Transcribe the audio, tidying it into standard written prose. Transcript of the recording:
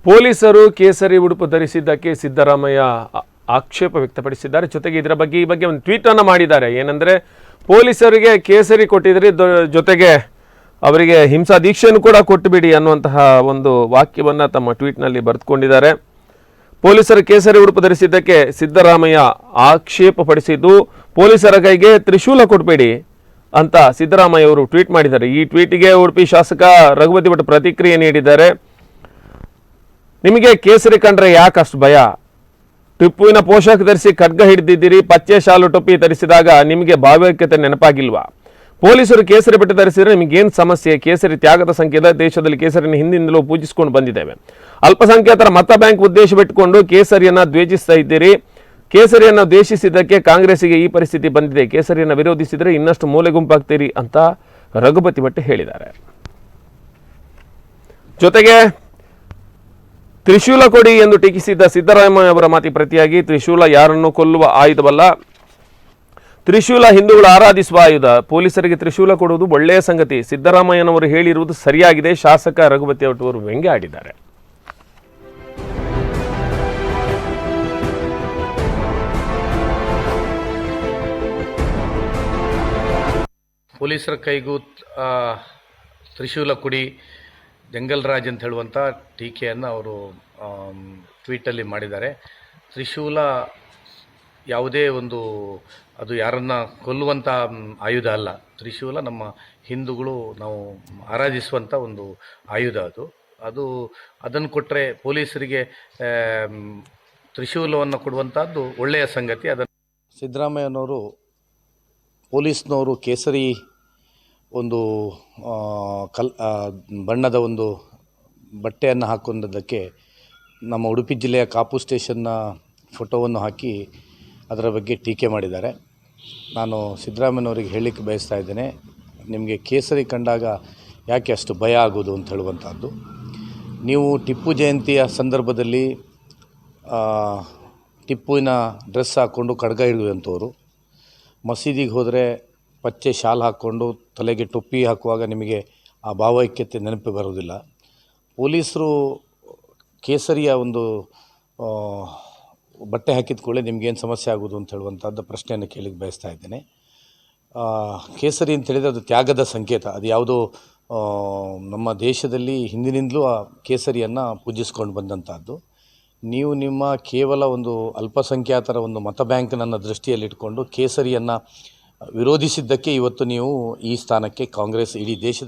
ಪೊಲೀಸರು ಕೇಸರಿ ಉಡುಪು ಧರಿಸಿದ್ದಕ್ಕೆ ಸಿದ್ದರಾಮಯ್ಯ ಆಕ್ಷೇಪ ವ್ಯಕ್ತಪಡಿಸಿದ್ದಾರೆ. ಜೊತೆಗೆ ಇದರ ಬಗ್ಗೆ ಈ ಬಗ್ಗೆ ಒಂದು ಟ್ವೀಟ್ ಅನ್ನು ಮಾಡಿದ್ದಾರೆ. ಏನಂದ್ರೆ ಪೊಲೀಸರಿಗೆ ಕೇಸರಿ ಕೊಟ್ಟಿದ್ರೆ ಜೊತೆಗೆ ಅವರಿಗೆ ಹಿಂಸಾ ದೀಕ್ಷೆಯನ್ನು ಕೂಡ ಕೊಟ್ಟುಬಿಡಿ ಅನ್ನುವಂತಹ ಒಂದು ವಾಕ್ಯವನ್ನು ತಮ್ಮ ಟ್ವೀಟ್ನಲ್ಲಿ ಬರೆದುಕೊಂಡಿದ್ದಾರೆ. ಪೊಲೀಸರು ಕೇಸರಿ ಉಡುಪು ಧರಿಸಿದ್ದಕ್ಕೆ ಸಿದ್ದರಾಮಯ್ಯ ಆಕ್ಷೇಪ ಪಡಿಸಿದ್ದು, ಪೊಲೀಸರ ಕೈಗೆ ತ್ರಿಶೂಲ ಕೊಡಬೇಡಿ ಅಂತ ಸಿದ್ದರಾಮಯ್ಯ ಅವರು ಟ್ವೀಟ್ ಮಾಡಿದ್ದಾರೆ. ಈ ಟ್ವೀಟಿಗೆ ಉಡುಪಿ ಶಾಸಕ ರಘುಪತಿ ಭಟ್ ಪ್ರತಿಕ್ರಿಯೆ ನೀಡಿದ್ದಾರೆ. ನಿಮಗೆ ಕೇಸರಿ ಕಂಡ್ರೆ ಯಾಕಷ್ಟು ಭಯ? ಟಿಪ್ಪುವಿನ ಪೋಷಕ ಧರಿಸಿ ಖಡ್ಗ ಹಿಡಿದಿದ್ದೀರಿ, ಪಚ್ಚೆ ಶಾಲು ಟೊಪ್ಪಿ ಧರಿಸಿದಾಗ ನಿಮಗೆ ಭಾವೈಕ್ಯತೆ ನೆನಪಾಗಿಲ್ವಾ? ಪೊಲೀಸರು ಕೇಸರಿ ಬಟ್ಟೆ ಧರಿಸಿದ್ರೆ ನಿಮಗೇನು ಸಮಸ್ಯೆ? ಕೇಸರಿ ತ್ಯಾಗದ ಸಂಕೇತ. ದೇಶದಲ್ಲಿ ಕೇಸರಿನ ಹಿಂದಿಂದಲೂ ಪೂಜಿಸಿಕೊಂಡು ಬಂದಿದ್ದೇವೆ. ಅಲ್ಪಸಂಖ್ಯಾತರ ಮತ ಬ್ಯಾಂಕ್ ಉದ್ದೇಶವಿಟ್ಟುಕೊಂಡು ಕೇಸರಿಯನ್ನು ದ್ವೇಷಿಸ್ತಾ ಇದ್ದೀರಿ. ಕೇಸರಿಯನ್ನು ದ್ವೇಷಿಸಿದ್ದಕ್ಕೆ ಕಾಂಗ್ರೆಸ್ಸಿಗೆ ಈ ಪರಿಸ್ಥಿತಿ ಬಂದಿದೆ. ಕೇಸರಿಯನ್ನು ವಿರೋಧಿಸಿದರೆ ಇನ್ನಷ್ಟು ಮೂಲೆ ಗುಂಪಾಗ್ತೀರಿ ಅಂತ ರಘುಪತಿ ಭಟ್ ಹೇಳಿದ್ದಾರೆ. ಜೊತೆಗೆ ತ್ರಿಶೂಲ ಕೊಡಿ ಎಂದು ಟೀಕಿಸಿದ್ದ ಸಿದ್ದರಾಮಯ್ಯ ಅವರ ಮಾತಿ ಪ್ರತಿಯಾಗಿ, ತ್ರಿಶೂಲ ಯಾರನ್ನು ಕೊಲ್ಲುವ ಆಯುಧವಲ್ಲ, ತ್ರಿಶೂಲ ಹಿಂದೂಗಳು ಆರಾಧಿಸುವ ಆಯುಧ. ಪೊಲೀಸರಿಗೆ ತ್ರಿಶೂಲ ಕೊಡುವುದು ಒಳ್ಳೆಯ ಸಂಗತಿ. ಸಿದ್ದರಾಮಯ್ಯನವರು ಹೇಳಿರುವುದು ಸರಿಯಾಗಿದೆ. ಶಾಸಕ ರಘುಪತಿ ಭಟ್ ಅವರು ವ್ಯಂಗ್ಯ ಆಡಿದ್ದಾರೆ. ಪೊಲೀಸರ ಕೈಗೂ ತ್ರಿಶೂಲ ಕುಡಿ ಜಂಗಲ್ ರಾಜ್ ಅಂತ ಹೇಳುವಂಥ ಟೀಕೆಯನ್ನು ಅವರು ಟ್ವೀಟಲ್ಲಿ ಮಾಡಿದ್ದಾರೆ. ತ್ರಿಶೂಲ ಯಾವುದೇ ಒಂದು ಅದು ಯಾರನ್ನು ಕೊಲ್ಲುವಂಥ ಆಯುಧ ಅಲ್ಲ. ತ್ರಿಶೂಲ ನಮ್ಮ ಹಿಂದೂಗಳು ನಾವು ಆರಾಧಿಸುವಂಥ ಒಂದು ಆಯುಧ. ಅದು ಅದನ್ನು ಕೊಟ್ಟರೆ ಪೊಲೀಸರಿಗೆ ತ್ರಿಶೂಲವನ್ನು ಕೊಡುವಂಥದ್ದು ಒಳ್ಳೆಯ ಸಂಗತಿ. ಅದನ್ನು ಸಿದ್ದರಾಮಯ್ಯನವರು ಪೊಲೀಸ್ನವರು ಕೇಸರಿ ಒಂದು ಬಣ್ಣದ ಒಂದು ಬಟ್ಟೆಯನ್ನು ಹಾಕೊಂಡಿದ್ದಕ್ಕೆ ನಮ್ಮ ಉಡುಪಿ ಜಿಲ್ಲೆಯ ಕಾಪು ಸ್ಟೇಷನ್ನ ಫೋಟೋವನ್ನು ಹಾಕಿ ಅದರ ಬಗ್ಗೆ ಟೀಕೆ ಮಾಡಿದ್ದಾರೆ. ನಾನು ಸಿದ್ದರಾಮಯ್ಯನವರಿಗೆ ಹೇಳಲಿಕ್ಕೆ ಬಯಸ್ತಾ ಇದ್ದೇನೆ, ನಿಮಗೆ ಕೇಸರಿ ಕಂಡಾಗ ಯಾಕೆ ಅಷ್ಟು ಭಯ ಆಗೋದು ಅಂತ ಹೇಳುವಂಥದ್ದು. ನೀವು ಟಿಪ್ಪು ಜಯಂತಿಯ ಸಂದರ್ಭದಲ್ಲಿ ಟಿಪ್ಪುವಿನ ಡ್ರೆಸ್ ಹಾಕ್ಕೊಂಡು ಖಡ್ಗ ಹಿಡಿಯುವಂಥವ್ರು, ಮಸೀದಿಗೆ ಹೋದರೆ ಪಚ್ಚೆ ಶಾಲ್ ಹಾಕ್ಕೊಂಡು ತಲೆಗೆ ಟೊಪ್ಪಿ ಹಾಕುವಾಗ ನಿಮಗೆ ಆ ಭಾವೈಕ್ಯತೆ ನೆನಪು ಬರೋದಿಲ್ಲ. ಪೊಲೀಸರು ಕೇಸರಿಯ ಒಂದು ಬಟ್ಟೆ ಹಾಕಿದ ಕೂಡಲೇ ನಿಮಗೇನು ಸಮಸ್ಯೆ ಆಗೋದು ಅಂತ ಹೇಳುವಂಥದ್ದು ಪ್ರಶ್ನೆಯನ್ನು ಕೇಳಿಕ್ಕೆ ಬಯಸ್ತಾ ಇದ್ದೇನೆ. ಕೇಸರಿ ಅಂತ ಹೇಳಿದರೆ ಅದು ತ್ಯಾಗದ ಸಂಕೇತ. ಅದು ಯಾವುದೋ ನಮ್ಮ ದೇಶದಲ್ಲಿ ಹಿಂದಿನಿಂದಲೂ ಆ ಕೇಸರಿಯನ್ನು ಪೂಜಿಸ್ಕೊಂಡು ಬಂದಂಥದ್ದು. ನೀವು ನಿಮ್ಮ ಕೇವಲ ಒಂದು ಅಲ್ಪಸಂಖ್ಯಾತರ ಒಂದು ಮತ ಬ್ಯಾಂಕ್ನನ್ನು ದೃಷ್ಟಿಯಲ್ಲಿಟ್ಕೊಂಡು ಕೇಸರಿಯನ್ನು ವಿರೋಧಿಸಿದ್ದಕ್ಕೆ ಇವತ್ತು ನೀವು ಈ ಸ್ಥಾನಕ್ಕೆ ಕಾಂಗ್ರೆಸ್ ಇಡೀ ದೇಶದ